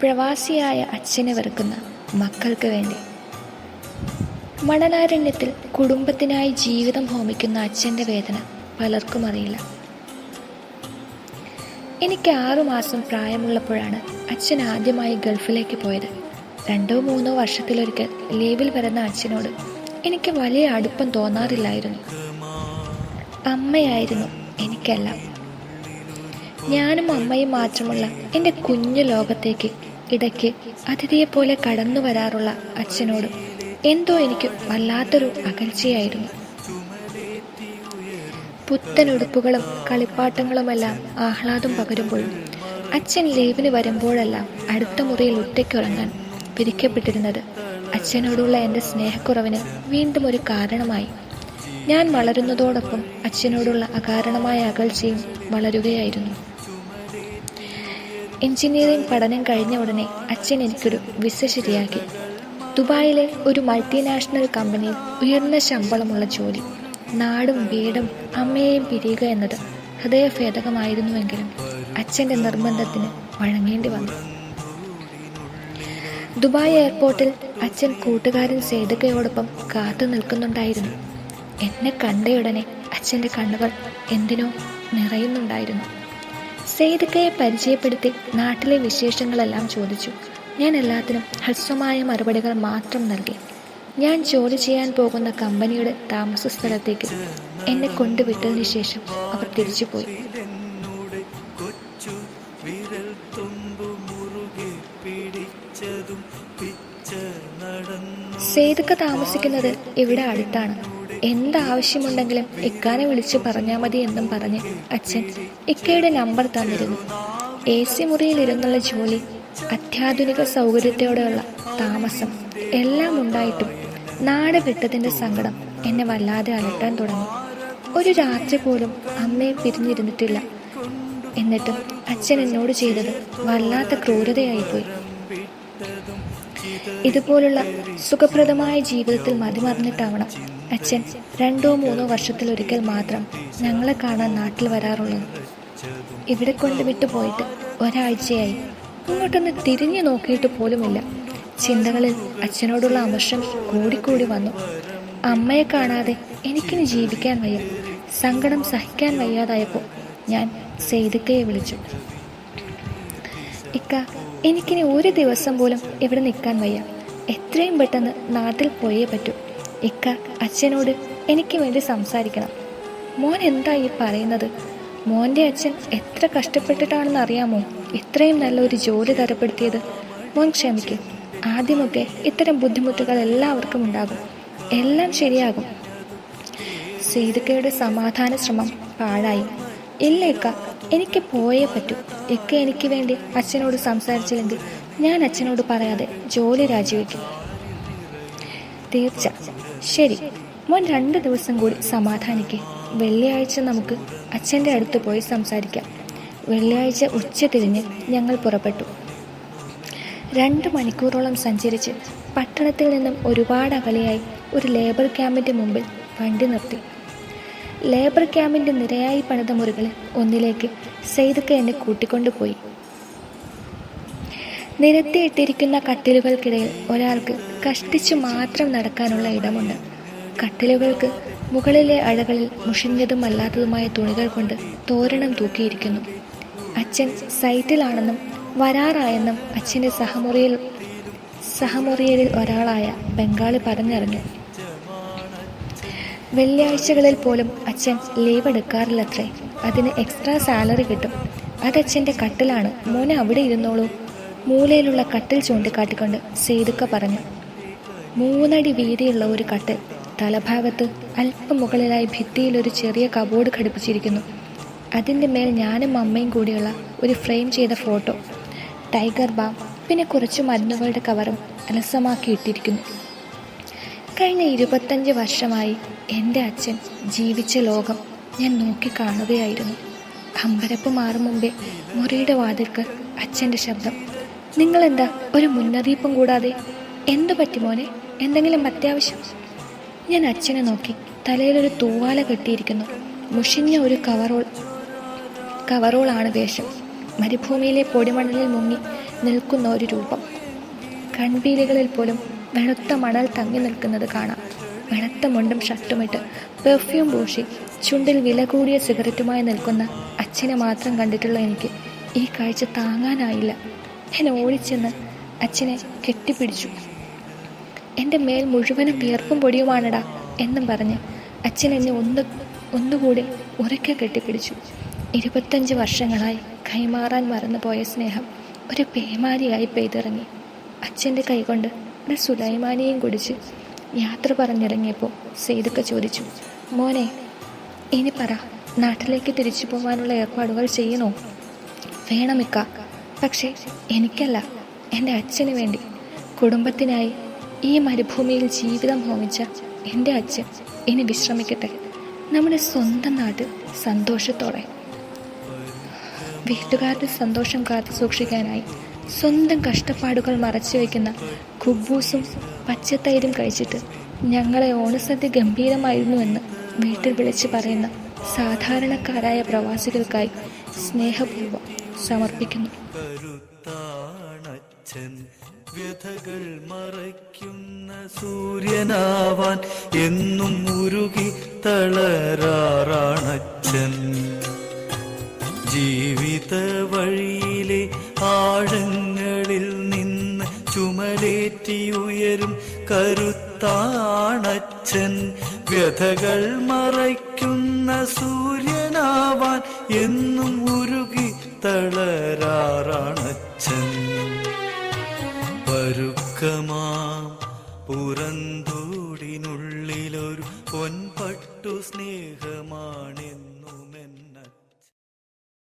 പ്രവാസിയായ അച്ഛനെ വെറുക്കുന്ന മക്കൾക്ക് വേണ്ടി. മണലാരണ്യത്തിൽ കുടുംബത്തിനായി ജീവിതം ഹോമിക്കുന്ന അച്ഛൻ്റെ വേദന പലർക്കും അറിയില്ല. എനിക്ക് 6 മാസം പ്രായമുള്ളപ്പോഴാണ് അച്ഛൻ ആദ്യമായി ഗൾഫിലേക്ക് പോയത്. 2-3 വർഷത്തിലൊരിക്കൽ ലീവിൽ വരുന്ന അച്ഛനോട് എനിക്ക് വലിയ അടുപ്പം തോന്നാറില്ലായിരുന്നു. അമ്മയായിരുന്നു എനിക്കെല്ലാം. ഞാനും അമ്മയും മാത്രമുള്ള എൻ്റെ കുഞ്ഞു ലോകത്തേക്ക് ഇടയ്ക്ക് അതിഥിയെപ്പോലെ കടന്നു വരാറുള്ള അച്ഛനോട് എന്തോ എനിക്ക് വല്ലാത്തൊരു അകൽച്ചയായിരുന്നു. പുത്തൻ ഉടുപ്പുകളും കളിപ്പാട്ടങ്ങളുമെല്ലാം ആഹ്ലാദം പകരുമ്പോഴും അച്ഛൻ ലീവിന് വരുമ്പോഴെല്ലാം അടുത്ത മുറിയിൽ ഒറ്റയ്ക്കുറങ്ങാൻ വിധിക്കപ്പെട്ടിരുന്നത് അച്ഛനോടുള്ള എൻ്റെ സ്നേഹക്കുറവിന് വീണ്ടും ഒരു കാരണമായി. ഞാൻ വളരുന്നതോടൊപ്പം അച്ഛനോടുള്ള അകാരണമായ അകൽച്ചയും വളരുകയായിരുന്നു. എഞ്ചിനീയറിംഗ് പഠനം കഴിഞ്ഞ ഉടനെ അച്ഛൻ എനിക്കൊരു വിസ ശരിയാക്കി. ദുബായിലെ ഒരു മൾട്ടിനാഷണൽ കമ്പനിയിൽ ഉയർന്ന ശമ്പളമുള്ള ജോലി. നാടും വീടും അമ്മയെയും പിരിയുക എന്നത് ഹൃദയഭേദകമായിരുന്നുവെങ്കിലും അച്ഛൻ്റെ നിർബന്ധത്തിന് വഴങ്ങേണ്ടി വന്നു. ദുബായ് എയർപോർട്ടിൽ അച്ഛൻ കൂട്ടുകാരൻ സേതുകയോടൊപ്പം കാത്തു നിൽക്കുന്നുണ്ടായിരുന്നു. എന്നെ കണ്ടയുടനെ അച്ഛൻ്റെ കണ്ണുകൾ എന്തിനോ നിറയുന്നുണ്ടായിരുന്നു. സേതുക്കയെ പരിചയപ്പെടുത്തി നാട്ടിലെ വിശേഷങ്ങളെല്ലാം ചോദിച്ചു. ഞാൻ എല്ലാത്തിനും ഹ്രസ്വമായ മറുപടികൾ മാത്രം നൽകി. ഞാൻ ജോലി ചെയ്യാൻ പോകുന്ന കമ്പനിയുടെ താമസ സ്ഥലത്തേക്ക് എന്നെ കൊണ്ടുവിട്ടതിന് ശേഷം അവർ തിരിച്ചുപോയി. സേതുക്ക താമസിക്കുന്നത് ഇവിടെ അടുത്താണ്. എന്താവശ്യമുണ്ടെങ്കിലും ഇക്കാനെ വിളിച്ചു പറഞ്ഞാൽ മതി എന്നും പറഞ്ഞ് അച്ഛൻ ഇക്കയുടെ നമ്പർ തന്നിരുന്നു. AC മുറിയിലിരുന്നുള്ള ജോലി, അത്യാധുനിക സൗകര്യത്തോടെയുള്ള താമസം എല്ലാം ഉണ്ടായിട്ടും നാട് വിട്ടതിൻ്റെ സങ്കടം എന്നെ വല്ലാതെ അലട്ടാൻ തുടങ്ങി. ഒരു രാത്രി പോലും അമ്മയെ പിരിഞ്ഞിരുന്നിട്ടില്ല. എന്നിട്ടും അച്ഛൻ എന്നോട് ചെയ്തത് വല്ലാത്ത ക്രൂരതയായിപ്പോയി. ഇതുപോലുള്ള സുഖപ്രദമായ ജീവിതത്തിൽ മതിമറന്നിട്ടാവണം അച്ഛൻ 2-3 വർഷത്തിലൊരിക്കൽ മാത്രം ഞങ്ങളെ കാണാൻ നാട്ടിൽ വരാറുള്ളത്. ഇവിടെ കൊണ്ടുവിട്ടു പോയിട്ട് ഒരാഴ്ചയായി. ഇങ്ങോട്ടൊന്ന് തിരിഞ്ഞു നോക്കിയിട്ട് പോലുമില്ല. ചിന്തകളിൽ അച്ഛനോടുള്ള അമർഷം കൂടിക്കൂടി വന്നു. അമ്മയെ കാണാതെ എനിക്കിനി ജീവിക്കാൻ വയ്യ. സങ്കടം സഹിക്കാൻ വയ്യാതായപ്പോൾ ഞാൻ സേതുക്കയെ വിളിച്ചു. ഇക്ക, എനിക്കിനി ഒരു ദിവസം പോലും ഇവിടെ നിൽക്കാൻ വയ്യ. എത്രയും പെട്ടെന്ന് നാട്ടിൽ പോയേ പറ്റൂ. ഇക്ക, അച്ഛനോട് എനിക്ക് വേണ്ടി സംസാരിക്കണം. മോൻ എന്താ ഈ പറയുന്നത്? മോൻ്റെ അച്ഛൻ എത്ര കഷ്ടപ്പെട്ടിട്ടാണെന്ന് അറിയാമോ ഇത്രയും നല്ലൊരു ജോലി തരപ്പെടുത്തിയത്? മോൻ ക്ഷമിക്കും. ആദ്യമൊക്കെ ഇത്തരം ബുദ്ധിമുട്ടുകൾ എല്ലാവർക്കും ഉണ്ടാകും. എല്ലാം ശരിയാകും. സേതുക്കയുടെ സമാധാന ശ്രമം പാഴായി. ഇല്ല ഇക്ക, എനിക്ക് പോയേ പറ്റൂ. ഇക്ക എനിക്ക് വേണ്ടി അച്ഛനോട് സംസാരിച്ചില്ലെങ്കിൽ ഞാൻ അച്ഛനോട് പറയാതെ ജോലി രാജിവെക്കും. തീർച്ച. ശരി, മോൻ 2 ദിവസം കൂടി സമാധാനിക്ക്. വെള്ളിയാഴ്ച നമുക്ക് അച്ഛൻ്റെ അടുത്ത് പോയി സംസാരിക്കാം. വെള്ളിയാഴ്ച ഉച്ചതിരിഞ്ഞ് ഞങ്ങൾ പുറപ്പെട്ടു. 2 മണിക്കൂറോളം സഞ്ചരിച്ച് പട്ടണത്തിൽ നിന്നും ഒരുപാട് അകലെയായി ഒരു ലേബർ ക്യാമ്പിൻ്റെ മുമ്പിൽ വണ്ടി നിർത്തി. ലേബർ ക്യാമ്പിൻ്റെ നിരയായി പണിത മുറികളിൽ ഒന്നിലേക്ക് സേതുക്ക എന്നെ കൂട്ടിക്കൊണ്ടുപോയി. നിരത്തിയിട്ടിരിക്കുന്ന കട്ടിലുകൾക്കിടയിൽ ഒരാൾക്ക് കഷ്ടിച്ചു മാത്രം നടക്കാനുള്ള ഇടമുണ്ട്. കട്ടിലുകൾക്ക് മുകളിലെ അഴകളിൽ മുഷിഞ്ഞതും അല്ലാത്തതുമായ തുണികൾ കൊണ്ട് തോരണം തൂക്കിയിരിക്കുന്നു. അച്ഛൻ സൈറ്റിലാണെന്നും വരാറായെന്നും അച്ഛൻ്റെ സഹമുറിയരിൽ ഒരാളായ ബംഗാളി പറഞ്ഞറിഞ്ഞു. വെള്ളിയാഴ്ചകളിൽ പോലും അച്ഛൻ ലീവ് എടുക്കാറില്ലത്രേ. അതിന് എക്സ്ട്രാ സാലറി കിട്ടും. അതച്ഛൻ്റെ കട്ടിലാണ്. മോനെ അവിടെ ഇരുന്നോളൂ. മൂലയിലുള്ള കട്ടിൽ ചൂണ്ടിക്കാട്ടിക്കൊണ്ട് സേതുക്ക പറഞ്ഞു. 3 അടി വീതിയുള്ള ഒരു കട്ടിൽ. തലഭാഗത്ത് അല്പം മുകളിലായി ഭിത്തിയിൽ ഒരു ചെറിയ കബോർഡ് ഘടിപ്പിച്ചിരിക്കുന്നു. അതിൻ്റെ മേൽ ഞാനും അമ്മയും കൂടിയുള്ള ഒരു ഫ്രെയിം ചെയ്ത ഫോട്ടോ, ടൈഗർ ബാം, പിന്നെ കുറച്ച് മരുന്നുകളുടെ കവറും അലസമാക്കി ഇട്ടിരിക്കുന്നു. കഴിഞ്ഞ 25 വർഷമായി എൻ്റെ അച്ഛൻ ജീവിച്ച ലോകം ഞാൻ നോക്കിക്കാണുകയായിരുന്നു. അമ്പരപ്പ് മാറും മുമ്പേ മുറിയുടെ വാതിൽക്ക് അച്ഛൻ്റെ ശബ്ദം. നിങ്ങളെന്താ ഒരു മുന്നറിയിപ്പും കൂടാതെ? എന്തു പറ്റി മോനെ? എന്തെങ്കിലും അത്യാവശ്യം? ഞാൻ അച്ഛനെ നോക്കി. തലയിലൊരു തൂവാല കെട്ടിയിരിക്കുന്നു. മുഷിഞ്ഞ ഒരു കവറോളാണ് വേഷം. മരുഭൂമിയിലെ പൊടിമണലിൽ മുങ്ങി നിൽക്കുന്ന ഒരു രൂപം. കൺപീലികളിൽ പോലും വെളുത്ത മണൽ തങ്ങി നിൽക്കുന്നത് കാണാം. വെളുത്ത മുണ്ടും ഷർട്ടുമിട്ട് പെർഫ്യൂം പൂശി ചുണ്ടിൽ വില കൂടിയ സിഗരറ്റുമായി നിൽക്കുന്ന അച്ഛനെ മാത്രം കണ്ടിട്ടുള്ള എനിക്ക് ഈ കാഴ്ച താങ്ങാനായില്ല. ഞാൻ ഓടിച്ചെന്ന് അച്ഛനെ കെട്ടിപ്പിടിച്ചു. എൻ്റെ മേൽ മുഴുവനും വിയർപ്പും പൊടിയുമാണടാ എന്നും പറഞ്ഞ് അച്ഛൻ എന്നെ ഒന്നുകൂടി ഉറക്കെ കെട്ടിപ്പിടിച്ചു. 25 വർഷങ്ങളായി കൈമാറാൻ മറന്നുപോയ സ്നേഹം ഒരു പേമാരിയായി പെയ്തിറങ്ങി. അച്ഛൻ്റെ കൈകൊണ്ട് ഒരു സുലൈമാനിയും കുടിച്ച് യാത്ര പറഞ്ഞിറങ്ങിയപ്പോൾ സേതുക്ക ചോദിച്ചു, മോനെ ഇനി പറ, നാട്ടിലേക്ക് തിരിച്ചു പോകാനുള്ള ഏർപ്പാടുകൾ ചെയ്യണോ? വേണമിക്ക, പക്ഷേ എനിക്കല്ല, എൻ്റെ അച്ഛന് വേണ്ടി, കുടുംബത്തിനായി ഈ മരുഭൂമിയിൽ ജീവിതം ഹോമിച്ച എൻ്റെ അച്ഛൻ ഇനി വിശ്രമിക്കട്ടെ, നമ്മുടെ സ്വന്തം നാട്ടിൽ സന്തോഷത്തോടെ. വീട്ടുകാരുടെ സന്തോഷം കാത്തു സൂക്ഷിക്കാനായി സ്വന്തം കഷ്ടപ്പാടുകൾ മറച്ചു വയ്ക്കുന്ന കുബൂസും പച്ചത്തൈരും കഴിച്ചിട്ട് ഞങ്ങളെ ഓണസദ്യ ഗംഭീരമായിരുന്നുവെന്ന് വീട്ടിൽ വിളിച്ചു പറയുന്ന സാധാരണക്കാരായ പ്രവാസികൾക്കായി സ്നേഹപൂർവ്വം സമർപ്പിക്കുന്നു. വ്യഥകൾ മറയ്ക്കുന്ന സൂര്യനാവാൻ എന്നും ഉരുകി തളരാറാണച്ഛൻ. ജീവിത വഴിയിലെ ആഴങ്ങളിൽ നിന്ന് ചുമലേറ്റി ഉയരും കരുത്താണച്ഛൻ. വ്യഥകൾ മറയ്ക്കുന്ന സൂര്യനാവാൻ എന്നും ഉരുകി തളരാറാണച്ഛൻ. പരുക്കമാം പുറന്തോടിനുള്ളിലൊരു പൊൻപട്ടു സ്നേഹമാണ്